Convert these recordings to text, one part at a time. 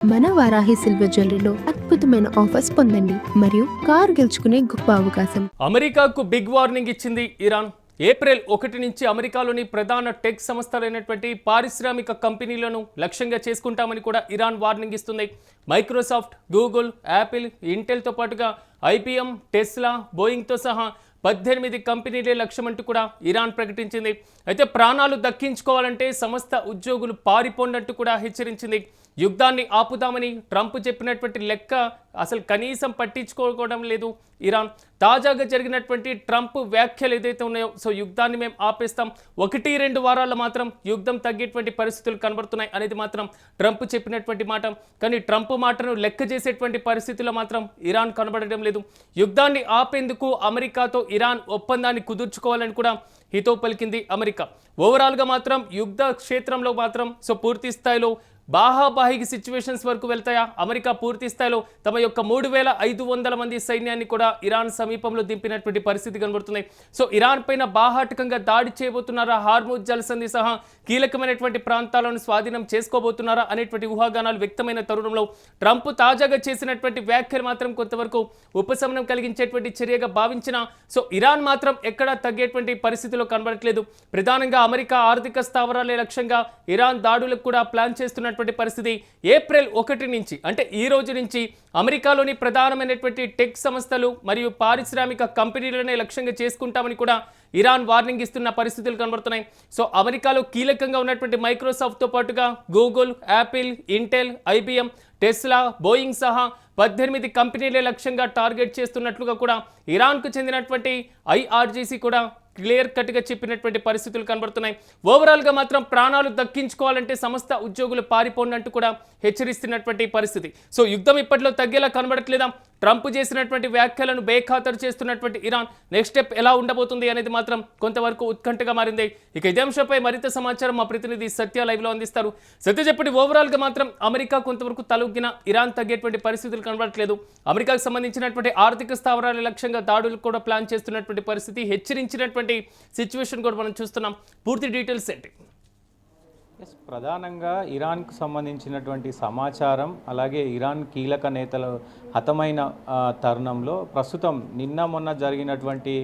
మన వారాహి సిల్వర్ జ్యువెలరీలో అద్భుతమైన ఆఫర్స్ పొందండి మరియు కార్ గెలుచుకునే గొప్ప అవకాశం. అమెరికాకు బిగ్ వార్నింగ్ ఇచ్చింది ఇరాన్. ఏప్రిల్ 1 నుంచి అమెరికాలోని ప్రధాన టెక్ సంస్థలైనటువంటి పారిశ్రామిక కంపెనీలను లక్ష్యంగా చేసుకుంటామని కూడా ఇరాన్ వార్నింగ్ ఇస్తుంది. మైక్రోసాఫ్ట్, గూగుల్, యాపిల్, ఇంటెల్తో పాటుగా ఐబిఎం, టెస్లా, బోయింగ్తో సహా 18 కంపెనీలే లక్ష్యమంటూ కూడా ఇరాన్ ప్రకటించింది. అయితే ప్రాణాలు దక్కించుకోవాలంటే సంస్థ ఉద్యోగులు పారిపోండంటూ కూడా హెచ్చరించింది. యుద్ధాన్ని ఆపుదామని ట్రంప్ చెప్పినటువంటి లెక్క అసలు కనీసం పట్టించుకోవడం లేదు ఇరాన్. తాజాగా జరిగినటువంటి ట్రంప్ వ్యాఖ్యలు ఏదైతే ఉన్నాయో, సో యుద్ధాన్ని మేము ఆపేస్తాం, 1-2 వారాల్లో మాత్రం యుద్ధం తగ్గేటువంటి పరిస్థితులు కనబడుతున్నాయి అనేది మాత్రం ట్రంప్ చెప్పినటువంటి మాట. కానీ ట్రంప్ మాటను లెక్క చేసేటువంటి పరిస్థితుల్లో మాత్రం ఇరాన్ కనబడడం లేదు. యుద్ధాన్ని ఆపేందుకు అమెరికాతో ఇరాన్ ఒప్పందాన్ని కుదుర్చుకోవాలని కూడా హితో పలికింది అమెరికా. ఓవరాల్గా మాత్రం యుద్ధ క్షేత్రంలో మాత్రం సో పూర్తి స్థాయిలో బాహాబాహికి సిచ్యువేషన్స్ వరకు వెళ్తాయా? అమెరికా పూర్తి స్థాయిలో తమ యొక్క 3500 మంది సైన్యాన్ని కూడా ఇరాన్ సమీపంలో దింపినటువంటి పరిస్థితి కనబడుతుంది. సో ఇరాన్ పైన బాహాటకంగా దాడి చేయబోతున్నారా, హార్ముజ్ జలసంధి సహా కీలకమైనటువంటి ప్రాంతాలను స్వాధీనం చేసుకోబోతున్నారా అనేటువంటి ఊహాగానాలు వ్యక్తమైన తరుణంలో ట్రంప్ తాజాగా చేసినటువంటి వ్యాఖ్యలు మాత్రం కొంతవరకు ఉపశమనం కలిగించేటువంటి చర్యగా భావించిన సో ఇరాన్ మాత్రం ఎక్కడా తగ్గేటువంటి పరిస్థితిలో కనబడట్లేదు. ప్రధానంగా అమెరికా ఆర్థిక స్థావరాలే లక్ష్యంగా ఇరాన్ దాడులకు కూడా ప్లాన్ చేస్తున్నటువంటి పరిస్థితి. ఏప్రిల్ 1 నుంచి అంటే ఈ రోజు నుంచి అమెరికాలోని ప్రధానమైనటువంటి టెక్ సంస్థలు మరియు పారిశ్రామిక కంపెనీలనే లక్ష్యంగా చేసుకుంటామని కూడా ఇరాన్ వార్నింగ్ ఇస్తున్న పరిస్థితులు కనబడుతున్నాయి. సో అమెరికాలో కీలకంగా ఉన్నటువంటి మైక్రోసాఫ్ట్తో పాటుగా Google, Apple, Intel, IBM, Tesla, Boeing సహా 18 కంపెనీలే లక్ష్యంగా టార్గెట్ చేస్తున్నట్లుగా కూడా ఇరాన్కు చెందినటువంటి ఐఆర్జీసీ కూడా క్లియర్ కట్గా చెప్పినటువంటి పరిస్థితులు కనబడుతున్నాయి. ఓవరాల్గా మాత్రం ప్రాణాలు దక్కించుకోవాలంటే సంస్థ ఉద్యోగులు పారిపోండి అంటూ కూడా హెచ్చరిస్తున్నటువంటి పరిస్థితి. సో యుద్ధం ఇప్పట్లో తగ్గేలా కనబడట్లేదా? ట్రంప్ చేసినటువంటి వ్యాఖ్యలను బేఖాతరు చేస్తున్నటువంటి ఇరాన్ నెక్స్ట్ స్టెప్ ఎలా ఉండబోతుంది అనేది మాత్రం కొంతవరకు ఉత్కంఠగా మారింది. ఇక ఇదే అంశంపై మరింత సమాచారం మా ప్రతినిధి సత్య లైవ్లో అందిస్తారు. సత్య చెప్పండి, ఓవరాల్గా మాత్రం అమెరికా కొంతవరకు తలొగ్గిన ఇరాన్ తగ్గేటువంటి పరిస్థితులు కనబడట్లేదు. అమెరికాకు సంబంధించినటువంటి ఆర్థిక స్థావరాల లక్ష్యంగా దాడులు కూడా ప్లాన్ చేస్తున్నటువంటి పరిస్థితి, హెచ్చరించినటువంటి సిచ్యువేషన్ కూడా మనం చూస్తున్నాం. పూర్తి డీటెయిల్స్ ఏంటి? ప్రధానంగా ఇరాన్కు సంబంధించినటువంటి సమాచారం, అలాగే ఇరాన్ కీలక నేతలు హతమైన తరుణంలో ప్రస్తుతం నిన్న మొన్న జరిగినటువంటి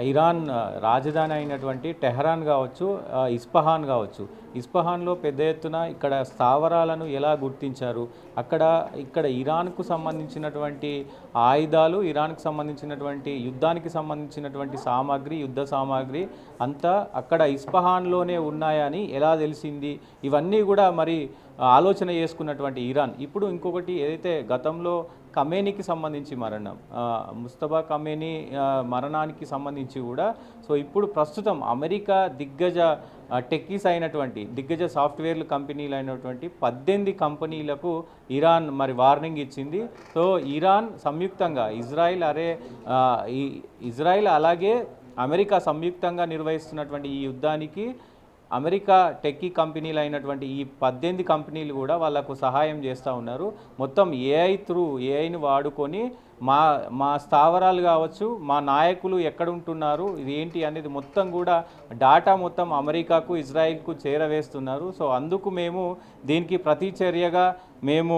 ఇరాన్ రాజధాని అయినటువంటి టెహరాన్ కావచ్చు, ఇస్ఫహాన్ కావచ్చు, ఇస్ఫహాన్లో పెద్ద ఎత్తున ఇక్కడ స్థావరాలను ఎలా గుర్తించారు, ఇక్కడ ఇరాన్కు సంబంధించినటువంటి ఆయుధాలు, ఇరాన్కు సంబంధించినటువంటి యుద్ధానికి సంబంధించినటువంటి సామాగ్రి, యుద్ధ సామాగ్రి అంతా అక్కడ ఇస్ఫహాన్లోనే ఉన్నాయని ఎలా తెలిసింది, ఇవన్నీ కూడా మరి ఆలోచన చేసుకున్నటువంటి ఇరాన్ ఇప్పుడు ఇంకొకటి ఏదైతే గతంలో ఖమేనీకి సంబంధించి మరణం, ముస్తఫా ఖమేనీ మరణానికి సంబంధించి కూడా సో ఇప్పుడు ప్రస్తుతం అమెరికా దిగ్గజ టెక్కీస్ అయినటువంటి దిగ్గజ సాఫ్ట్వేర్లు కంపెనీలు అయినటువంటి 18 కంపెనీలకు ఇరాన్ మరి వార్నింగ్ ఇచ్చింది. సో ఇరాన్ సంయుక్తంగా ఇజ్రాయిల్ అలాగే అమెరికా సంయుక్తంగా నిర్వహిస్తున్నటువంటి ఈ యుద్ధానికి అమెరికా టెక్కీ కంపెనీలు అయినటువంటి ఈ 18 కంపెనీలు కూడా వాళ్ళకు సహాయం చేస్తూ ఉన్నారు. మొత్తం ఏఐని వాడుకొని మా స్థావరాలు కావచ్చు, మా నాయకులు ఎక్కడ ఉంటున్నారు, ఇది ఏంటి అనేది మొత్తం కూడా డాటా మొత్తం అమెరికాకు, ఇజ్రాయిల్కు చేరవేస్తున్నారు. సో అందుకు మేము దీనికి ప్రతి చర్యగా మేము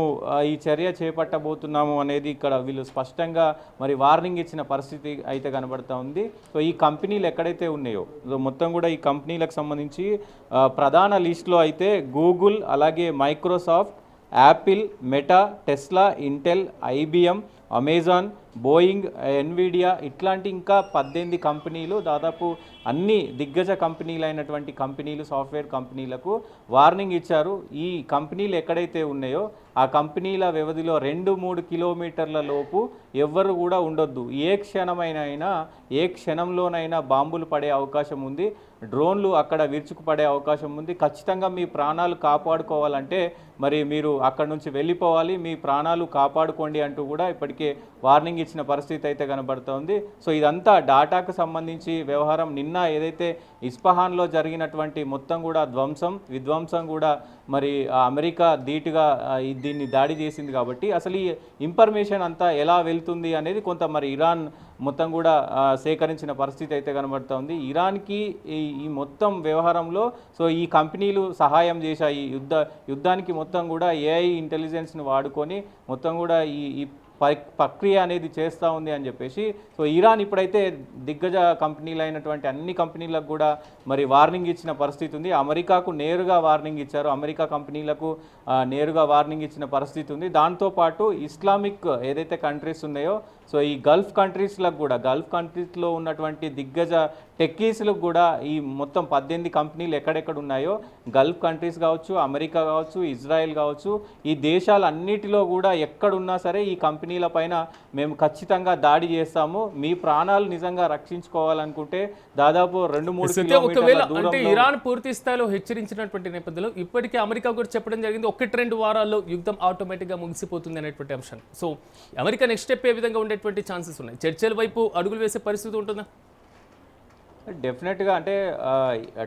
ఈ చర్య చేపట్టబోతున్నాము అనేది ఇక్కడ వీళ్ళు స్పష్టంగా మరి వార్నింగ్ ఇచ్చిన పరిస్థితి అయితే కనబడుతూ ఉంది. సో ఈ కంపెనీలు ఎక్కడైతే ఉన్నాయో మొత్తం కూడా ఈ కంపెనీలకు సంబంధించి ప్రధాన లిస్టులో అయితే గూగుల్, అలాగే Microsoft, Apple, meta, Tesla, Intel, IBM, Amazon, Boeing, Nvidia ఇట్లాంటి ఇంకా 18 కంపెనీలు, దాదాపు అన్ని దిగ్గజ కంపెనీలు అయినటువంటి కంపెనీలు, సాఫ్ట్వేర్ కంపెనీలకు వార్నింగ్ ఇచ్చారు. ఈ కంపెనీలు ఎక్కడైతే ఉన్నాయో ఆ కంపెనీల వ్యవధిలో 2-3 కిలోమీటర్ల లోపు ఎవ్వరు కూడా ఉండొద్దు. ఏ క్షణంలోనైనా బాంబులు పడే అవకాశం ఉంది, డ్రోన్లు అక్కడ విరుచుకుపడే అవకాశం ఉంది. ఖచ్చితంగా మీ ప్రాణాలు కాపాడుకోవాలంటే మరి మీరు అక్కడి నుంచి వెళ్ళిపోవాలి, మీ ప్రాణాలు కాపాడుకోండి అంటూ కూడా ఇప్పటికే వార్నింగ్ ఇచ్చిన పరిస్థితి అయితే కనబడుతోంది. సో ఇదంతా డాటాకు సంబంధించి వ్యవహారం. నిన్న ఏదైతే ఇస్ఫహాన్లో జరిగినటువంటి మొత్తం కూడా విధ్వంసం కూడా మరి అమెరికా ధీటుగా దీన్ని దాడి చేసింది కాబట్టి అసలు ఈ ఇన్ఫర్మేషన్ అంతా ఎలా వెళ్తుంది అనేది కొంత మరి ఇరాన్ మొత్తం కూడా సేకరించిన పరిస్థితి అయితే కనబడుతోంది. ఇరాన్కి ఈ మొత్తం వ్యవహారంలో సో ఈ కంపెనీలు సహాయం చేశాయి. యుద్ధానికి మొత్తం కూడా ఏఐ ఇంటెలిజెన్స్ని వాడుకొని మొత్తం కూడా ఈ ప్రక్రియ అనేది చేస్తూ ఉంది అని చెప్పేసి సో ఇరాన్ ఇప్పుడైతే దిగ్గజ కంపెనీలు అయినటువంటి అన్ని కంపెనీలకు కూడా మరి వార్నింగ్ ఇచ్చిన పరిస్థితి ఉంది. అమెరికాకు నేరుగా వార్నింగ్ ఇచ్చారు, అమెరికా కంపెనీలకు నేరుగా వార్నింగ్ ఇచ్చిన పరిస్థితి ఉంది. దాంతోపాటు ఇస్లామిక్ ఏదైతే కంట్రీస్ ఉన్నాయో సో ఈ గల్ఫ్ కంట్రీస్లకు కూడా గల్ఫ్ కంట్రీస్లో ఉన్నటువంటి దిగ్గజ టెక్కీస్లకు కూడా ఈ మొత్తం 18 కంపెనీలు ఎక్కడెక్కడ ఉన్నాయో గల్ఫ్ కంట్రీస్ కావచ్చు, అమెరికా కావచ్చు, ఇజ్రాయెల్ కావచ్చు, ఈ దేశాలన్నిటిలో కూడా ఎక్కడున్నా సరే ఈ కంపెనీల పైన మేము ఖచ్చితంగా దాడి చేస్తాము. మీ ప్రాణాలు నిజంగా రక్షించుకోవాలనుకుంటే దాదాపు 2-3 ఒకవేళ అంటే ఇరాన్ పూర్తి స్థాయిలో హెచ్చరించినటువంటి నేపథ్యంలో ఇప్పటికే అమెరికా కూడా చెప్పడం జరిగింది 1-2 వారాల్లో యుద్ధం ఆటోమేటిక్గా ముగిసిపోతుంది అనేటువంటి అంశం. సో అమెరికా నెక్స్ట్ స్టెప్ ఏ విధంగా ఉండేటువంటి ఛాన్సెస్ ఉన్నాయి? చర్చల వైపు అడుగులు వేసే పరిస్థితి ఉంటుందా? డెఫినెట్గా అంటే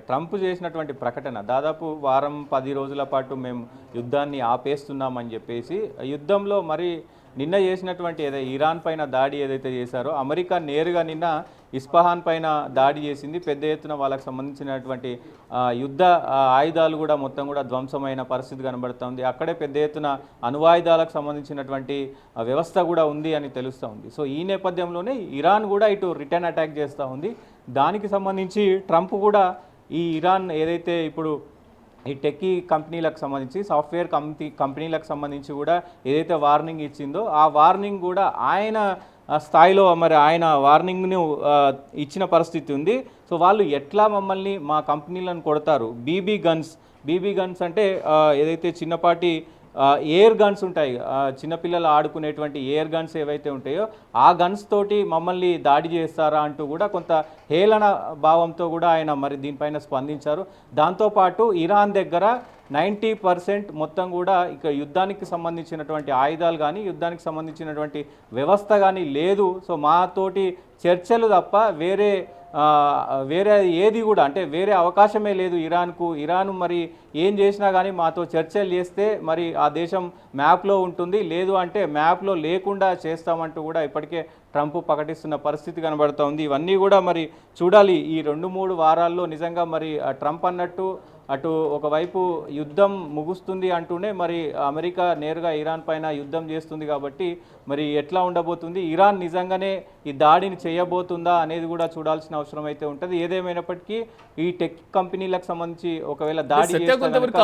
ట్రంప్ చేసినటువంటి ప్రకటన దాదాపు 10 రోజుల పాటు మేము యుద్ధాన్ని ఆపేస్తున్నామని చెప్పేసి యుద్ధంలో మరి నిన్న చేసినటువంటి ఇరాన్ పైన దాడి ఏదైతే చేశారో అమెరికా నేరుగా నిన్న ఇస్ఫహాన్ పైన దాడి చేసింది. పెద్ద ఎత్తున వాళ్ళకి సంబంధించినటువంటి యుద్ధ ఆయుధాలు కూడా మొత్తం కూడా ధ్వంసమైన పరిస్థితి కనబడుతుంది. అక్కడే పెద్ద ఎత్తున అణువాయుధాలకు సంబంధించినటువంటి వ్యవస్థ కూడా ఉంది అని తెలుస్తూ ఉంది. సో ఈ నేపథ్యంలోనే ఇరాన్ కూడా ఇటు రిటర్న్ అటాక్ చేస్తూ ఉంది. దానికి సంబంధించి ట్రంప్ కూడా ఈ ఇరాన్ ఏదైతే ఇప్పుడు ఈ టెక్కీ కంపెనీలకు సంబంధించి సాఫ్ట్వేర్ కంపెనీలకు సంబంధించి కూడా ఏదైతే వార్నింగ్ ఇచ్చిందో ఆ వార్నింగ్ కూడా ఆయన స్థాయిలో మరి ఆయన వార్నింగ్ను ఇచ్చిన పరిస్థితి ఉంది. సో వాళ్ళు ఎట్లా మమ్మల్ని మా కంపెనీలను కొడతారు, బీబీ గన్స్ అంటే ఏదైతే చిన్నపాటి ఎయిర్ గన్స్ ఉంటాయి, చిన్నపిల్లలు ఆడుకునేటువంటి ఎయిర్ గన్స్ ఏవైతే ఉంటాయో ఆ గన్స్ తోటి మమ్మల్ని దాడి చేస్తారా అంటూ కూడా కొంత హేళన భావంతో కూడా ఆయన మరి దీనిపైన స్పందించారు. దాంతోపాటు ఇరాన్ దగ్గర 90% మొత్తం కూడా ఇక యుద్ధానికి సంబంధించినటువంటి ఆయుధాలు కానీ యుద్ధానికి సంబంధించినటువంటి వ్యవస్థ కానీ లేదు. సో మాతోటి చర్చలు తప్ప వేరే ఏది కూడా అంటే వేరే అవకాశమే లేదు ఇరాన్ మరి ఏం చేసినా కానీ మాతో చర్చలు చేస్తే మరి ఆ దేశం మ్యాప్లో ఉంటుంది, లేదు అంటే మ్యాప్లో లేకుండా చేస్తామంటూ కూడా ఇప్పటికే ట్రంప్ ప్రకటిస్తున్న పరిస్థితి కనబడుతోంది. ఇవన్నీ కూడా మరి చూడాలి ఈ 2-3 వారాల్లో నిజంగా మరి ట్రంప్ అన్నట్టు అటు ఒకవైపు యుద్ధం ముగుస్తుంది అంటూనే మరి అమెరికా నేరుగా ఇరాన్ పైన యుద్ధం చేస్తుంది కాబట్టి మరి ఎట్లా ఉండబోతుంది, ఇరాన్ నిజంగానే ఈ దాడిని చేయబోతుందా అనేది కూడా చూడాల్సిన అవసరం అయితే ఉంటుంది. ఏదేమైనప్పటికీ ఈ టెక్ కంపెనీలకు సంబంధించి ఒకవేళ దాడి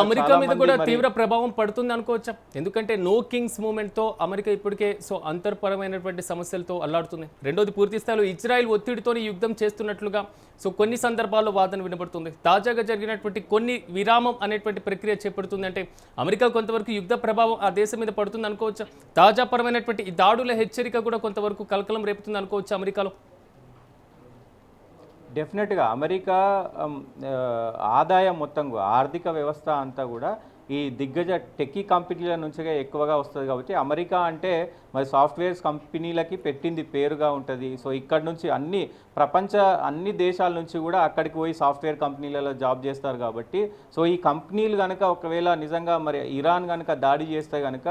అమెరికా మీద కూడా తీవ్ర ప్రభావం పడుతుంది అనుకోవచ్చా? ఎందుకంటే నో కింగ్స్ మూవ్మెంట్ తో అమెరికా ఇప్పటికే సో అంతర్పరమైనటువంటి సమస్యలతో అల్లాడుతుంది. రెండోది పూర్తి స్థాయిలో ఇజ్రాయెల్ ఒత్తిడితో యుద్ధం చేస్తున్నట్లుగా సో కొన్ని సందర్భాల్లో వాదన వినబడుతుంది. తాజాగా జరిగినటువంటి కొన్ని విరామం అనేటువంటి ప్రక్రియ చేపడుతుంది అంటే అమెరికా కొంతవరకు యుద్ధ ప్రభావం ఆ దేశం మీద పడుతుంది అనుకోవచ్చా? తాజాపరమైనటువంటి ఈ దాడుల హెచ్చరిక కూడా కొంతవరకు కలకలం రేపుతుంది అనుకోవచ్చు అమెరికాలో. డెఫినెట్గా అమెరికా ఆదాయం మొత్తం ఆర్థిక వ్యవస్థ అంతా కూడా ఈ దిగ్గజ టెక్కీ కంపెనీల నుంచిగా ఎక్కువగా వస్తుంది కాబట్టి అమెరికా అంటే మరి సాఫ్ట్వేర్స్ కంపెనీలకి పెట్టింది పేరుగా ఉంటుంది. సో ఇక్కడ నుంచి అన్ని దేశాల నుంచి కూడా అక్కడికి పోయి సాఫ్ట్వేర్ కంపెనీలలో జాబ్ చేస్తారు కాబట్టి సో ఈ కంపెనీలు కనుక ఒకవేళ నిజంగా మరి ఇరాన్ కనుక దాడి చేస్తే కనుక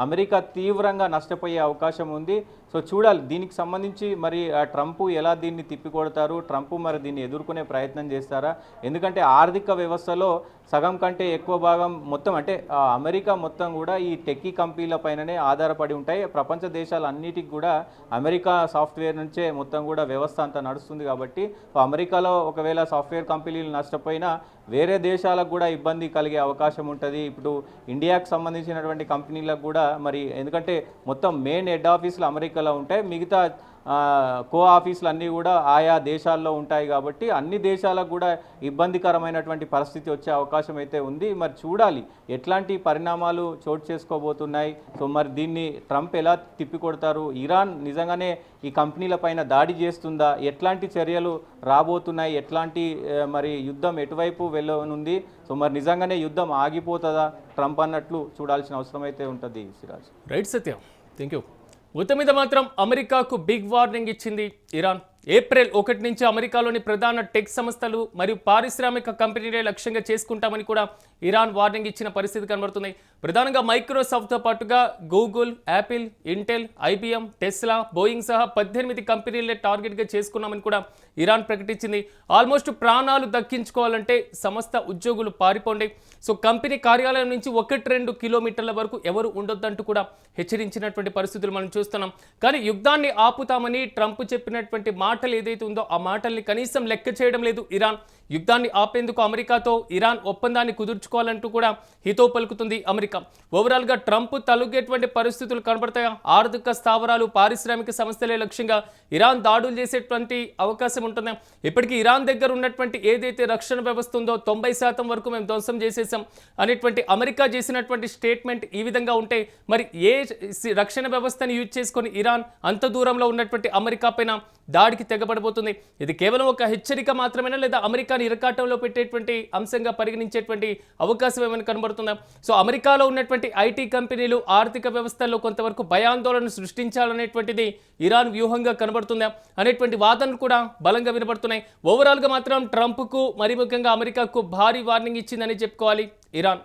అమెరికా తీవ్రంగా నష్టపోయే అవకాశం ఉంది. సో చూడాలి దీనికి సంబంధించి మరి ట్రంప్ ఎలా దీన్ని తిప్పికొడతారు, ట్రంప్ మరి దీన్ని ఎదుర్కొనే ప్రయత్నం చేస్తారా? ఎందుకంటే ఆర్థిక వ్యవస్థలో సగం కంటే ఎక్కువ భాగం మొత్తం అంటే అమెరికా మొత్తం కూడా ఈ టెక్కీ కంపెనీల పైననే ఆధారపడి ఉంటాయి. ప్రపంచ దేశాలన్నిటికి కూడా అమెరికా సాఫ్ట్వేర్ నుంచే మొత్తం కూడా వ్యవస్థ అంతా నడుస్తుంది కాబట్టి అమెరికాలో ఒకవేళ సాఫ్ట్వేర్ కంపెనీలు నష్టపోయినా వేరే దేశాలకు కూడా ఇబ్బంది కలిగే అవకాశం ఉంటుంది. ఇప్పుడు ఇండియాకు సంబంధించినటువంటి కంపెనీలకు కూడా మరి ఎందుకంటే మొత్తం మెయిన్ హెడ్ ఆఫీసులు అమెరికాలో ఉంటాయి, మిగతా కో ఆఫీసులు అన్నీ కూడా ఆయా దేశాల్లో ఉంటాయి కాబట్టి అన్ని దేశాలకు కూడా ఇబ్బందికరమైనటువంటి పరిస్థితి వచ్చే అవకాశం అయితే ఉంది. మరి చూడాలి ఎట్లాంటి పరిణామాలు చోటు చేసుకోబోతున్నాయి. సో మరి దీన్ని ట్రంప్ ఎలా తిప్పికొడతారు, ఇరాన్ నిజంగానే ఈ కంపెనీల పైన దాడి చేస్తుందా, ఎట్లాంటి చర్యలు రాబోతున్నాయి, ఎట్లాంటి మరి యుద్ధం ఎటువైపు వెళ్ళనుంది, సో మరి నిజంగానే యుద్ధం ఆగిపోతుందా ట్రంప్ అన్నట్లు చూడాల్సిన అవసరం అయితే ఉంటుంది. Siraj right Satyam, thank you. మొత్తం మీద మాత్రం అమెరికాకు బిగ్ వార్నింగ్ ఇచ్చింది ఇరాన్. ఏప్రిల్ 1 నుంచి అమెరికాలోని ప్రధాన టెక్ సంస్థలు మరియు పారిశ్రామిక కంపెనీలే లక్ష్యంగా చేసుకుంటామని కూడా ఇరాన్ వార్నింగ్ ఇచ్చిన పరిస్థితి కనబడుతుంది. ప్రధానంగా మైక్రోసాఫ్ట్తో పాటుగా Google, Apple, Intel, IBM, Tesla, Boeing సహా 18 కంపెనీలే టార్గెట్గా చేసుకున్నామని కూడా ఇరాన్ ప్రకటించింది. ఆల్మోస్ట్ ప్రాణాలు దక్కించుకోవాలంటే సంస్థ ఉద్యోగులు పారిపోండి, సో కంపెనీ కార్యాలయం నుంచి 1-2 కిలోమీటర్ల వరకు ఎవరు ఉండొద్దంటూ కూడా హెచ్చరించినటువంటి పరిస్థితులు మనం చూస్తున్నాం. కానీ యుద్ధాన్ని ఆపుతామని ట్రంప్ చెప్పినటువంటి మాటలు ఏదైతే ఉందో ఆ మాటల్ని కనీసం లెక్క చేయడం లేదు ఇరాన్. యుద్ధాన్ని ఆపేందుకు అమెరికాతో ఇరాన్ ఒప్పందాన్ని కుదుర్చుకోవాలంటూ కూడా హితో పలుకుతుంది అమెరికా. ఓవరాల్గా ట్రంప్ తలొగ్గేటువంటి పరిస్థితులు కనబడతాయా? ఆర్థిక స్థావరాలు, పారిశ్రామిక సంస్థలే లక్ష్యంగా ఇరాన్ దాడులు చేసేటువంటి అవకాశం ఉంటుంది. ఇప్పటికీ ఇరాన్ దగ్గర ఉన్నటువంటి ఏదైతే రక్షణ వ్యవస్థ ఉందో 90% వరకు మేము ధ్వంసం చేసేసాం అనేటువంటి అమెరికా చేసినటువంటి స్టేట్మెంట్ ఈ విధంగా ఉంటే మరి ఏ రక్షణ వ్యవస్థని యూజ్ చేసుకొని ఇరాన్ అంత దూరంలో ఉన్నటువంటి అమెరికా పైన దాడికి తెగబడబోతుంది? ఇది కేవలం ఒక హెచ్చరిక మాత్రమేనా, లేదా అమెరికాని ఇరకాటంలో పెట్టేటువంటి అంశంగా పరిగణించేటువంటి అవకాశం ఏమైనా కనబడుతుందా? సో అమెరికాలో ఉన్నటువంటి ఐటీ కంపెనీలు ఆర్థిక వ్యవస్థల్లో కొంతవరకు భయాందోళన సృష్టించాలనేటువంటిది ఇరాన్ వ్యూహంగా కనబడుతుందా అనేటువంటి వాదనలు కూడా బలంగా వినబడుతున్నాయి. ఓవరాల్గా మాత్రం ట్రంప్కు మరి ముఖ్యంగా అమెరికాకు భారీ వార్నింగ్ ఇచ్చిందని చెప్పుకోవాలి ఇరాన్.